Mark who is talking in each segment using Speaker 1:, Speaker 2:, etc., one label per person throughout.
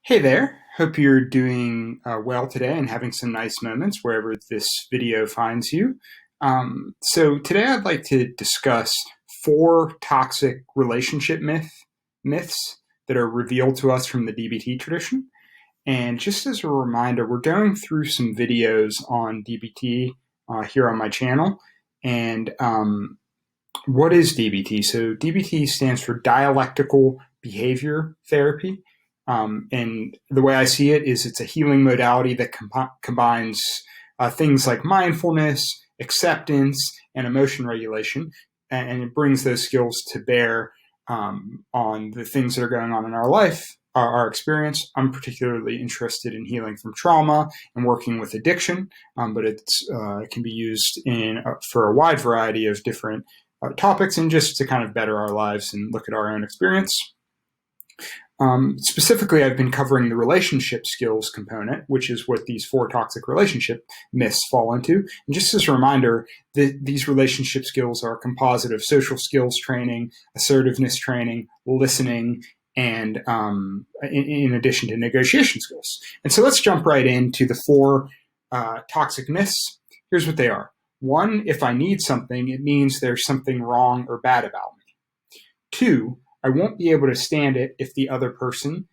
Speaker 1: Hey there. Hope you're doing well today and having some nice moments wherever this video finds you. So today I'd like to discuss four toxic relationship myths that are revealed to us from the DBT tradition. And just as a reminder, we're going through some videos on DBT here on my channel. And what is DBT? So DBT stands for Dialectical Behavior Therapy. And the way I see it is it's a healing modality that combines things like mindfulness, acceptance, and emotion regulation, and it brings those skills to bear on the things that are going on in our life, our experience. I'm particularly interested in healing from trauma and working with addiction, but it can be used for a wide variety of different topics and just to kind of better our lives and look at our own experience. Specifically, I've been covering the relationship skills component, which is what these four toxic relationship myths fall into. And just as a reminder, these relationship skills are a composite of social skills training, assertiveness training, listening, and in addition to negotiation skills. And so let's jump right into the four toxic myths. Here's what they are. One, if I need something, it means there's something wrong or bad about me. Two, I won't be able to stand it if the other person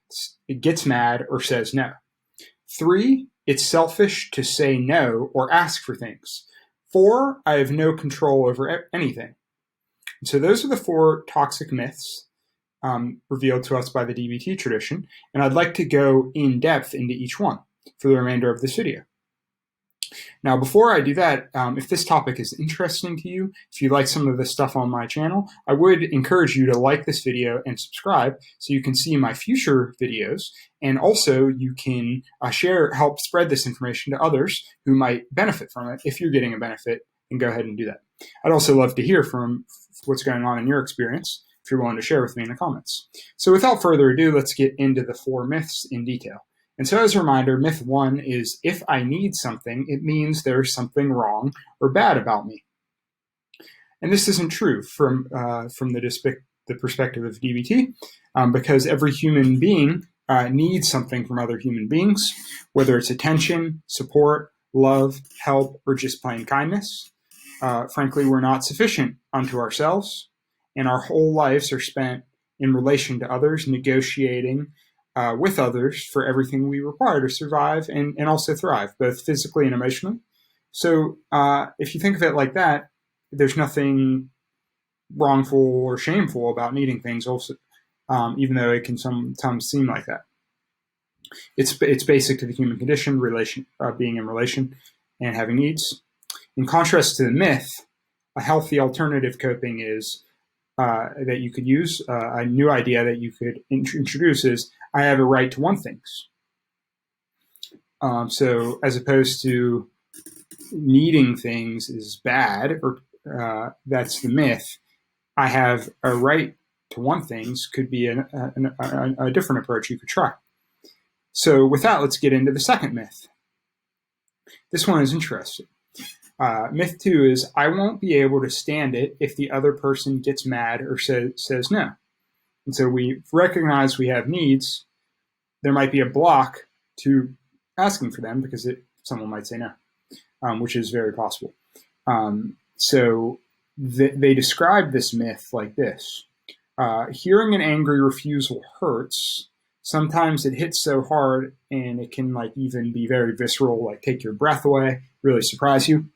Speaker 1: gets mad or says no. Three, it's selfish to say no or ask for things. Four, I have no control over anything. And so those are the four toxic myths revealed to us by the DBT tradition, and I'd like to go in depth into each one for the remainder of this video. Now, before I do that, if this topic is interesting to you, if you like some of the stuff on my channel, I would encourage you to like this video and subscribe so you can see my future videos. And also you can help spread this information to others who might benefit from it. If you're getting a benefit, then go ahead and do that. I'd also love to hear from what's going on in your experience if you're willing to share with me in the comments. So without further ado, let's get into the four myths in detail. And so as a reminder, myth one is if I need something, it means there's something wrong or bad about me. And this isn't true from the perspective of DBT, because every human being needs something from other human beings, whether it's attention, support, love, help, or just plain kindness. Frankly, we're not sufficient unto ourselves, and our whole lives are spent in relation to others, negotiating with others for everything we require to survive and also thrive, both physically and emotionally. So if you think of it like that, there's nothing wrongful or shameful about needing things also, even though it can sometimes seem like that. It's basic to the human condition, being in relation and having needs. In contrast to the myth, a healthy alternative coping is that you could use, a new idea that you could introduce is, I have a right to want things. So as opposed to needing things is bad, or that's the myth, I have a right to want things could be a different approach you could try. So with that, let's get into the second myth. This one is interesting. Myth two is, I won't be able to stand it if the other person gets mad or says no. And so we recognize we have needs. There might be a block to asking for them because someone might say no, which is very possible. So they describe this myth like this. Hearing an angry refusal hurts. Sometimes it hits so hard and it can even be very visceral, like take your breath away, really surprise you.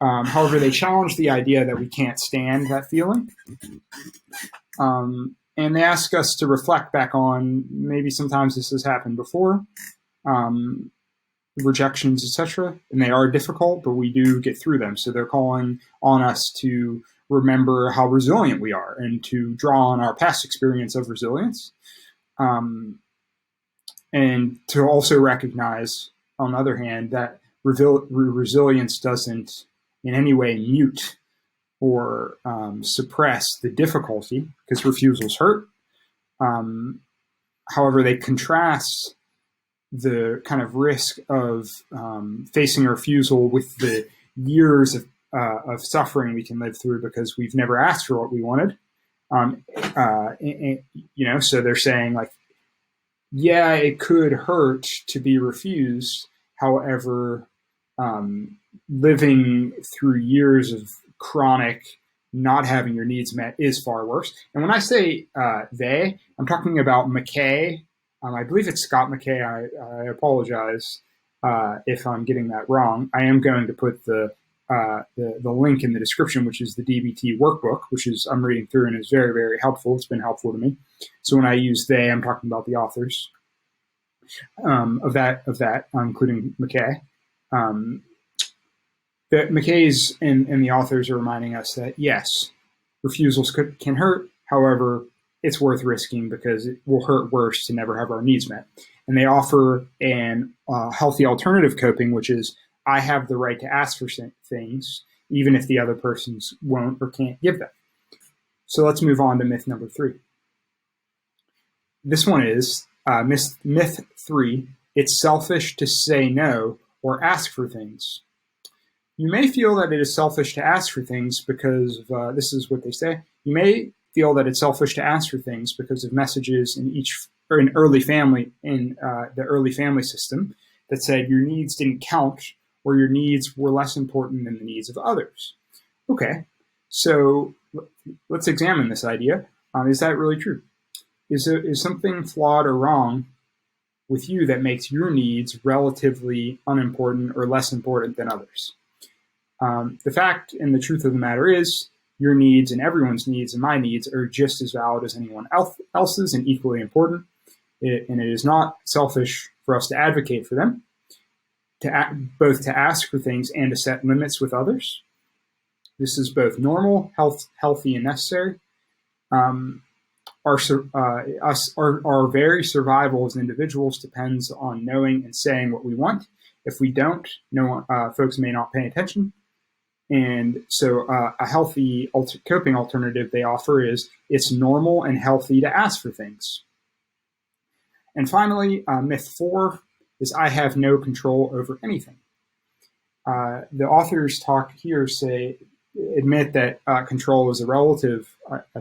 Speaker 1: However, they challenge the idea that we can't stand that feeling. And they ask us to reflect back on, maybe sometimes this has happened before, rejections, etc. And they are difficult, but we do get through them. So they're calling on us to remember how resilient we are and to draw on our past experience of resilience. And to also recognize, on the other hand, that resilience doesn't in any way mute or suppress the difficulty, because refusals hurt. However, they contrast the kind of risk of facing a refusal with the years of suffering we can live through because we've never asked for what we wanted. So they're saying, yeah, it could hurt to be refused. However, living through years of chronic not having your needs met is far worse. And when I say they, I'm talking about McKay. I believe it's Scott McKay. I apologize if I'm getting that wrong. I am going to put the link in the description, which is the DBT workbook, which is I'm reading through and is very, very helpful. It's been helpful to me. So when I use they, I'm talking about the authors of that, including McKay. That McKay's and the authors are reminding us that yes, refusals can hurt. However, it's worth risking because it will hurt worse to never have our needs met. And they offer an healthy alternative coping, which is I have the right to ask for things, even if the other persons won't or can't give them. So let's move on to myth number 3. This one is myth 3. It's selfish to say no or ask for things. You may feel that it is selfish to ask for things because of, this is what they say. You may feel that it's selfish to ask for things because of messages in the early family system that said your needs didn't count or your needs were less important than the needs of others. Okay, so let's examine this idea. Is that really true? Is something flawed or wrong with you that makes your needs relatively unimportant or less important than others? The fact and the truth of the matter is your needs and everyone's needs and my needs are just as valid as anyone else's and equally important. And it is not selfish for us to advocate for them, both to ask for things and to set limits with others. This is both normal, healthy, and necessary. Our very survival as individuals depends on knowing and saying what we want. If we don't, folks may not pay attention. And so a healthy coping alternative they offer is it's normal and healthy to ask for things. And finally, myth 4 is I have no control over anything. The authors talk here admit that control is a relative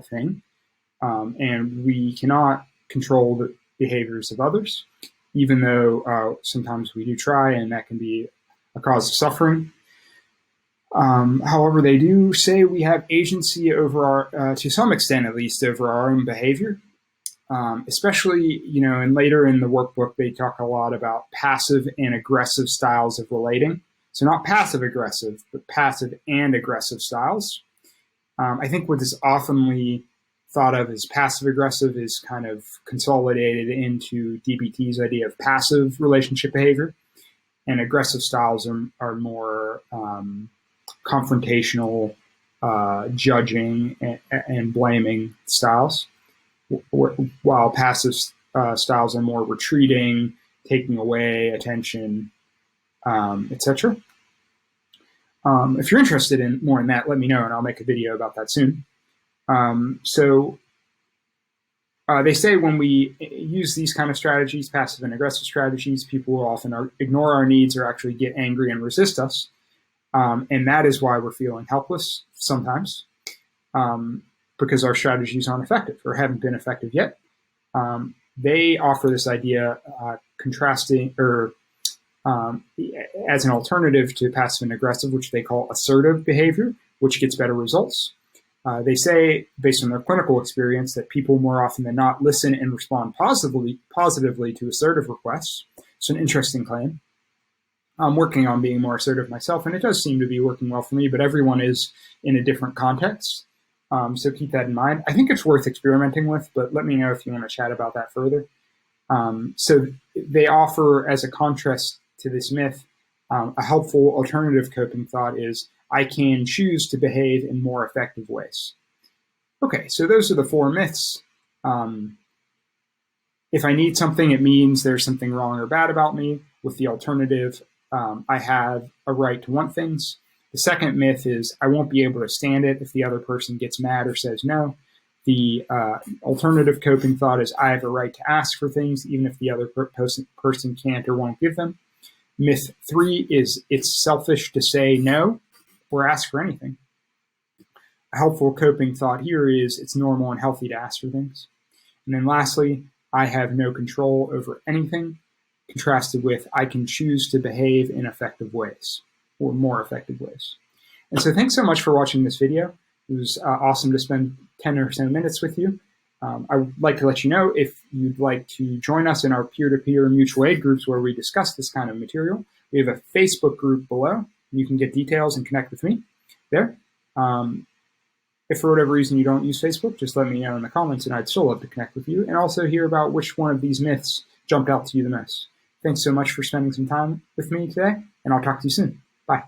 Speaker 1: thing, and we cannot control the behaviors of others, even though sometimes we do try, and that can be a cause of suffering. However, they do say we have agency over to some extent at least, over our own behavior. Especially, and later in the workbook, they talk a lot about passive and aggressive styles of relating. So not passive aggressive, but passive and aggressive styles. I think what is oftenly thought of as passive aggressive is kind of consolidated into DBT's idea of passive relationship behavior, and aggressive styles are more confrontational, judging, and blaming styles, while passive styles are more retreating, taking away attention, etc. If you're interested in more in that, let me know, and I'll make a video about that soon. They say when we use these kind of strategies, passive and aggressive strategies, people will often ignore our needs or actually get angry and resist us. And that is why we're feeling helpless sometimes, because our strategies aren't effective or haven't been effective yet. They offer this idea contrasting or as an alternative to passive and aggressive, which they call assertive behavior, which gets better results. They say, based on their clinical experience, that people more often than not listen and respond positively to assertive requests. It's an interesting claim. I'm working on being more assertive myself, and it does seem to be working well for me, but everyone is in a different context. So keep that in mind. I think it's worth experimenting with, but let me know if you want to chat about that further. So they offer, as a contrast to this myth, a helpful alternative coping thought is, I can choose to behave in more effective ways. Okay, so those are the 4 myths. If I need something, it means there's something wrong or bad about me. With the alternative, I have a right to want things. The second myth is I won't be able to stand it if the other person gets mad or says no. The alternative coping thought is I have a right to ask for things even if the other person can't or won't give them. Myth 3 is it's selfish to say no or ask for anything. A helpful coping thought here is it's normal and healthy to ask for things. And then lastly, I have no control over anything, contrasted with I can choose to behave in effective ways, or more effective ways. And so thanks so much for watching this video. It was awesome to spend 10 or so minutes with you. I would like to let you know if you'd like to join us in our peer-to-peer mutual aid groups where we discuss this kind of material. We have a Facebook group below. You can get details and connect with me there. If for whatever reason you don't use Facebook, just let me know in the comments and I'd still love to connect with you and also hear about which one of these myths jumped out to you the most. Thanks so much for spending some time with me today, and I'll talk to you soon. Bye.